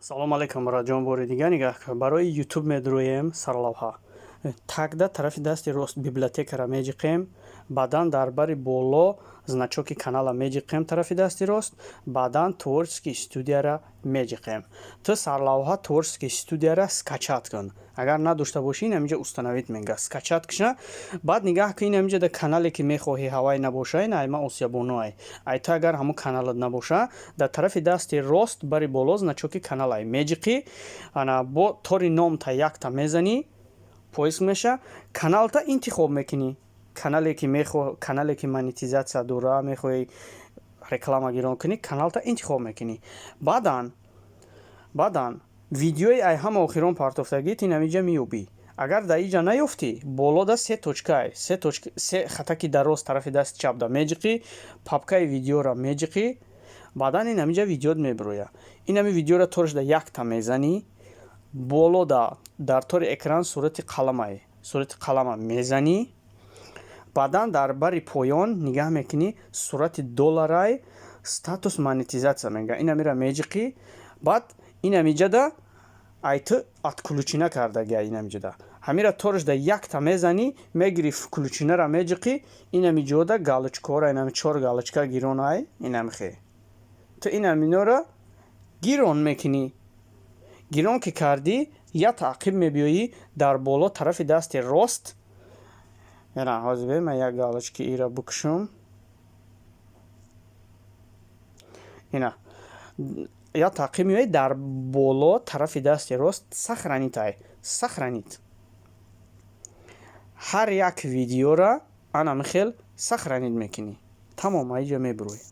салом алейкум раҷон бори дигар нигоҳ кун. Барои YouTube медуроем сарлавҳа. Тагда тарафи дасти рост библиотекаро меҷиқем, баъдан дар бари боло значоки канала меҷиқем тарафи дасти рост, баъдан творческий студияро меҷиқем. Ту сарлавҳа творческий студияро скачат кун. Агар надошта бошӣ инамиҷа установит менга. Скачат кишна. Баъд нигоҳ кун инамиҷа да канале ки мехоҳӣ ҳавай набоша, ин айма осиябоноай. Ай ту агар ҳамун каналат набоша, дар тарафи дасти рост бари боло значоки каналай меҷиқӣ. Ана бо тори номта якта мезанӣ. Поиск меша. Каналта интихоб мекунӣ. Канале ки монетизатсия дора, мехоҳӣ реклама гирон кунӣ, каналта интихоб мекунӣ. Баъдан видеои ай ҳама охирон партофтагит инамиҷа меёбӣ. Агар дар иҷа наёфтӣ, болода се точкаи, се хатаки дароз тарафи дасти чапда меҷиқӣ, папкаи видеора меҷиқӣ. Баъдан инамиҷа видеот мебироя. Инами видеора торшда якта мезанӣ. Болода дар тори экран сурати қалама мезанӣ. Баъдан дар бари поён нигоҳ мекунӣ сурати долларай статус монетизатсия мега. Инамира меҷиқӣ. Баъд инамиҷада ай ту отключина кардагия инамиҷада. Ҳамира торшда якта мезанӣ, мегири включинара меҷиқӣ. Инамиҷода галочкора, инами 4 галочка гиронай, инамихе. Ту инаминора гирон мекунӣ. Гирон ки кардӣ, я таъқиб мебиёӣ дар боло тарафи дасти рост. Яна ҳозир ман як галочки ира букушум. Ина я таъқиб мебиёӣ дар боло тарафи дасти рост сахранит. Ҳар як видеора ана михел сахранит мекунӣ. Тамом аиҷа мебуроӣ.